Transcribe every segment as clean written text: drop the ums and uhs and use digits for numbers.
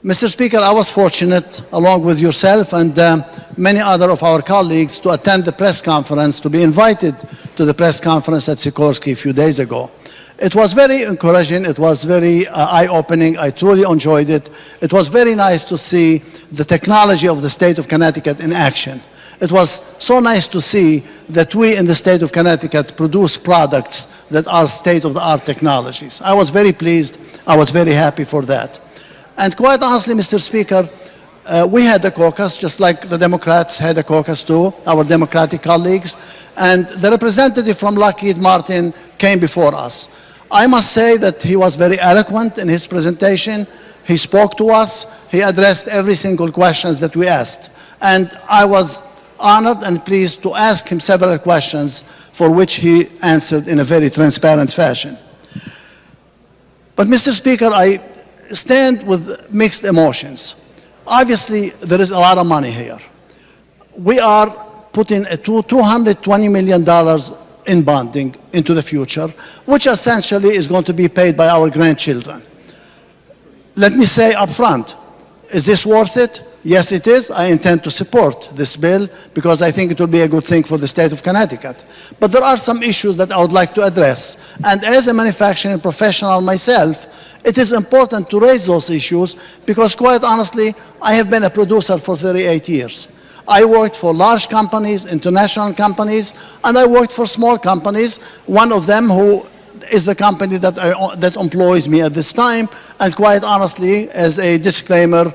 Mr. Speaker, I was fortunate, along with yourself and many other of our colleagues, to attend the press conference, to be invited to the press conference at Sikorsky a few days ago. It was very encouraging. It was very eye-opening. I truly enjoyed it. It was very nice to see the technology of the state of Connecticut in action. It was so nice to see that we in the state of Connecticut produce products that are state-of-the-art technologies. I was very pleased. I was very happy for that. And quite honestly, Mr. Speaker, we had a caucus, just like the Democrats had a caucus too, our Democratic colleagues, and the representative from Lockheed Martin came before us. I must say that he was very eloquent in his presentation. He spoke to us. He addressed every single question that we asked. And I was honored and pleased to ask him several questions for which he answered in a very transparent fashion. But Mr. Speaker, I stand with mixed emotions. Obviously, there is a lot of money here. We are putting $220 million in bonding into the future, which essentially is going to be paid by our grandchildren. Let me say up front, is this worth it? Yes, it is. I intend to support this bill because I think it will be a good thing for the state of Connecticut. But there are some issues that I would like to address. And as a manufacturing professional myself, it is important to raise those issues because, quite honestly, I have been a producer for 38 years. I worked for large companies, international companies, and I worked for small companies, one of them who is the company that employs me at this time. And quite honestly, as a disclaimer,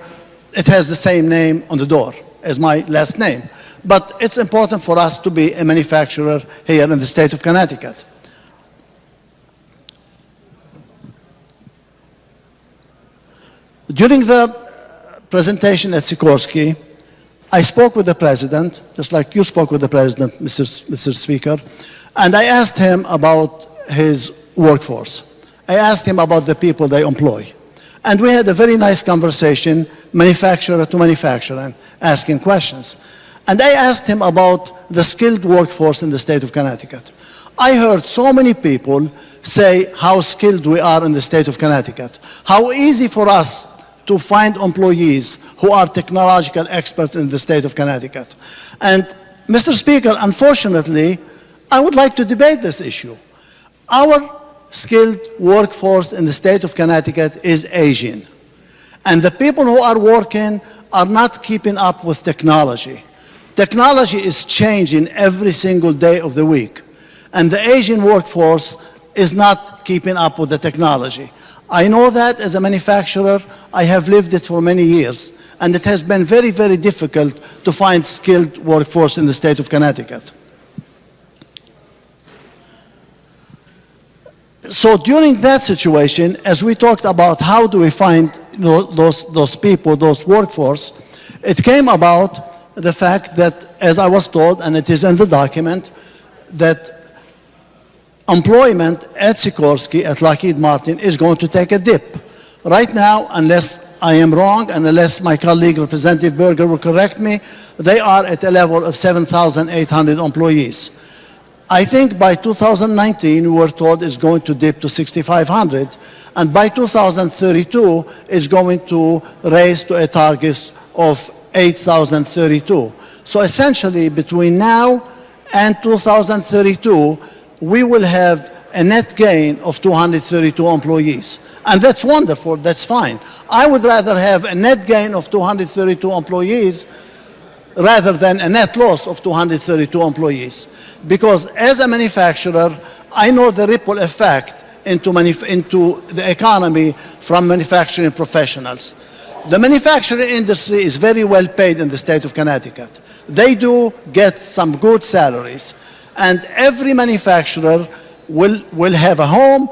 it has the same name on the door as my last name. But it's important for us to be a manufacturer here in the state of Connecticut. During the presentation at Sikorsky, I spoke with the President, just like you spoke with the President, Mr. Speaker, and I asked him about his workforce. I asked him about the people they employ. And we had a very nice conversation, manufacturer to manufacturer, asking questions. And I asked him about the skilled workforce in the state of Connecticut. I heard so many people say how skilled we are in the state of Connecticut, how easy for us to find employees who are technological experts in the state of Connecticut. And Mr. Speaker, unfortunately, I would like to debate this issue. Our skilled workforce in the state of Connecticut is aging. And the people who are working are not keeping up with technology. Technology is changing every single day of the week. And the Asian workforce is not keeping up with the technology. I know that as a manufacturer. I have lived it for many years. And it has been very, very difficult to find skilled workforce in the state of Connecticut. So during that situation, as we talked about how do we find those people, those workforce, it came about the fact that, as I was told, and it is in the document, that employment at Sikorsky, at Lockheed Martin, is going to take a dip. Right now, unless I am wrong, and unless my colleague, Representative Berger, will correct me, they are at a level of 7,800 employees. I think by 2019, we were told it's going to dip to 6,500, and by 2032, it's going to raise to a target of 8,032. So essentially, between now and 2032, we will have a net gain of 232 employees. And that's wonderful, that's fine. I would rather have a net gain of 232 employees rather than a net loss of 232 employees. Because as a manufacturer, I know the ripple effect into the economy from manufacturing professionals. The manufacturing industry is very well paid in the state of Connecticut. They do get some good salaries. And every manufacturer will have a home,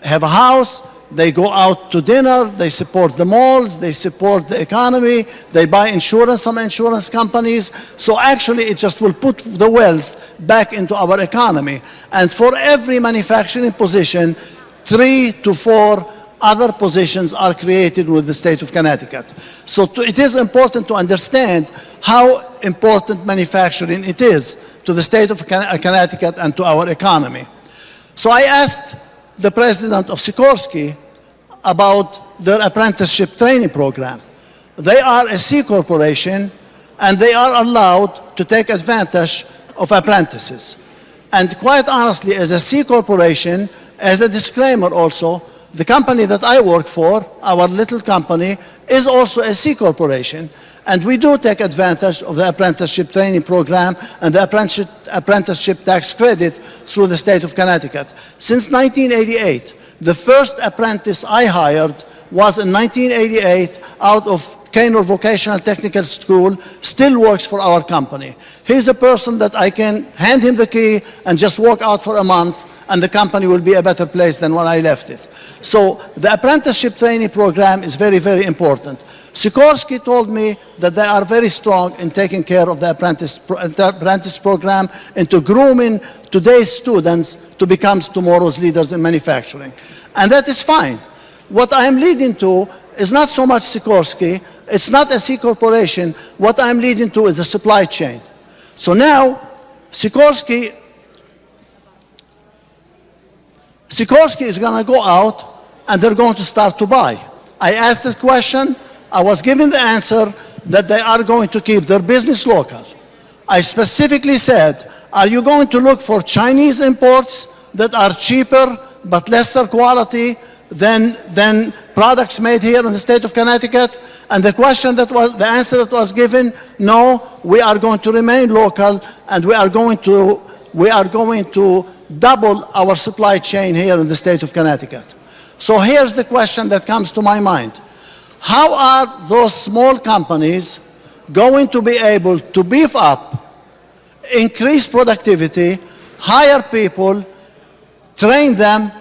have a house, they go out to dinner, they support the malls, they support the economy, they buy insurance from insurance companies. So actually it just will put the wealth back into our economy. And for every manufacturing position, 3 to 4 other positions are created with the state of Connecticut. So it is important to understand how important manufacturing it is to the state of Connecticut and to our economy. So I asked the president of Sikorsky about their apprenticeship training program. They are a C corporation, and they are allowed to take advantage of apprentices. And quite honestly, as a C corporation, as a disclaimer also, the company that I work for, our little company, is also a C corporation. And we do take advantage of the apprenticeship training program and the apprenticeship tax credit through the state of Connecticut. Since 1988, the first apprentice I hired was in 1988 out of Kaynor Vocational Technical School, still works for our company. He's a person that I can hand him the key and just walk out for a month, and the company will be a better place than when I left it. So the apprenticeship training program is very, very important. Sikorsky told me that they are very strong in taking care of the apprentice program and to grooming today's students to become tomorrow's leaders in manufacturing. And that is fine. What I am leading to is not so much Sikorsky, it's not a C corporation. What I'm leading to is the supply chain. So now, Sikorsky is going to go out and they're going to start to buy. I asked the question, I was given the answer that they are going to keep their business local. I specifically said, are you going to look for Chinese imports that are cheaper but lesser quality than products made here in the state of Connecticut? And the answer that was given, no, we are going to remain local, and we are going to double our supply chain here in the state of Connecticut. So here's the question that comes to my mind. How are those small companies going to be able to beef up, increase productivity, hire people, train them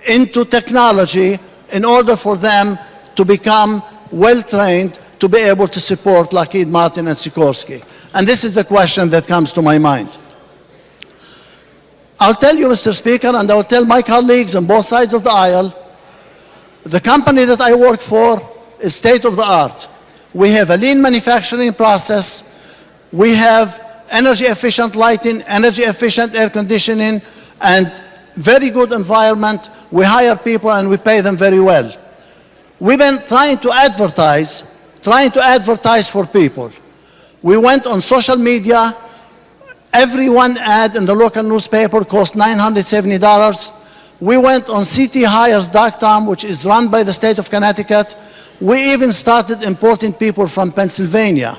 into technology in order for them to become well-trained to be able to support Lockheed Martin and Sikorsky? And this is the question that comes to my mind. I'll tell you, Mr. Speaker, and I'll tell my colleagues on both sides of the aisle, the company that I work for is state-of-the-art. We have a lean manufacturing process. We have energy-efficient lighting, energy-efficient air conditioning, and very good environment. We hire people and we pay them very well. We've been trying to advertise for people. We went on social media. Every one ad in the local newspaper cost $970. We went on cityhires.com, which is run by the state of Connecticut. We even started importing people from Pennsylvania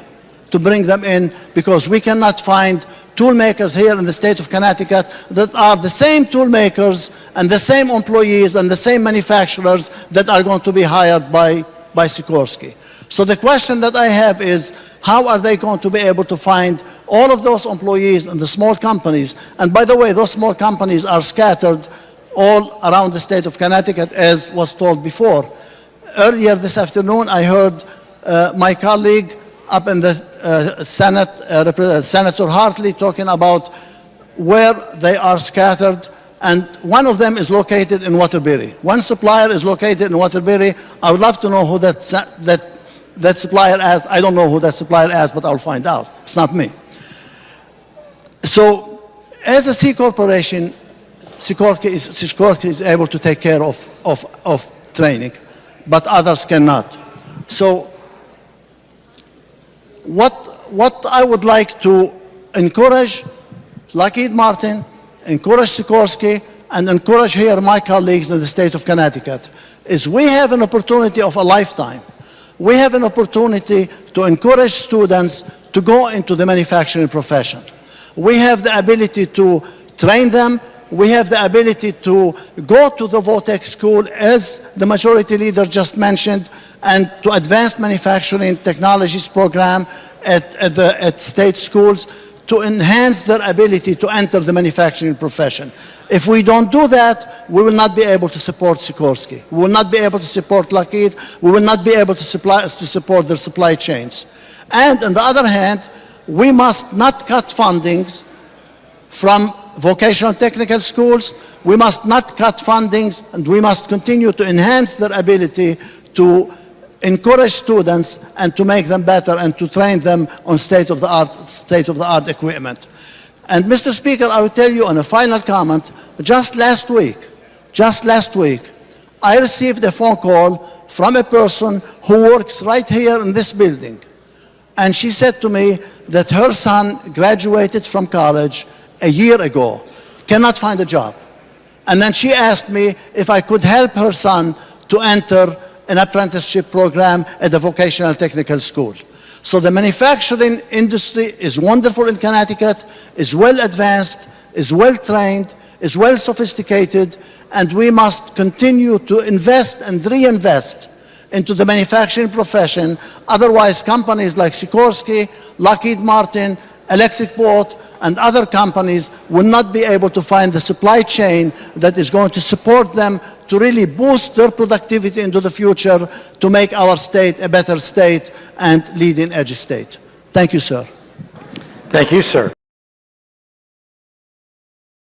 to bring them in because we cannot find tool makers here in the state of Connecticut that are the same tool makers and the same employees and the same manufacturers that are going to be hired by Sikorsky. So the question that I have is, how are they going to be able to find all of those employees in the small companies? And by the way, those small companies are scattered all around the state of Connecticut, as was told before. Earlier this afternoon, I heard my colleague up in the Senate, Senator Hartley, talking about where they are scattered, and one of them is located in Waterbury. One supplier is located in Waterbury. I would love to know who that supplier is. I don't know who that supplier is, but I'll find out. It's not me. So, as a C corporation, Sikorsky is able to take care of training, but others cannot. So, what I would like to encourage Lockheed Martin, encourage Sikorsky, and encourage here my colleagues in the state of Connecticut is we have an opportunity of a lifetime. We have an opportunity to encourage students to go into the manufacturing profession. We have the ability to train them. We have the ability to go to the VOTEC school, as the majority leader just mentioned, and to advanced manufacturing technologies program at state schools to enhance their ability to enter the manufacturing profession. If we don't do that, we will not be able to support Sikorsky. We will not be able to support Lockheed. We will not be able to support their supply chains. And on the other hand, we must not cut fundings from vocational technical schools. We must not cut fundings, and we must continue to enhance their ability to encourage students and to make them better and to train them on state-of-the-art equipment. And Mr. Speaker, I will tell you on a final comment, just last week, I received a phone call from a person who works right here in this building. And she said to me that her son graduated from college a year ago, cannot find a job. And then she asked me if I could help her son to enter an apprenticeship program at the vocational technical school. So the manufacturing industry is wonderful in Connecticut, is well advanced, is well trained, is well sophisticated, and we must continue to invest and reinvest into the manufacturing profession. Otherwise, companies like Sikorsky, Lockheed Martin, Electric Boat, and other companies will not be able to find the supply chain that is going to support them to really boost their productivity into the future to make our state a better state and leading edge state. Thank you, sir. Thank you, sir.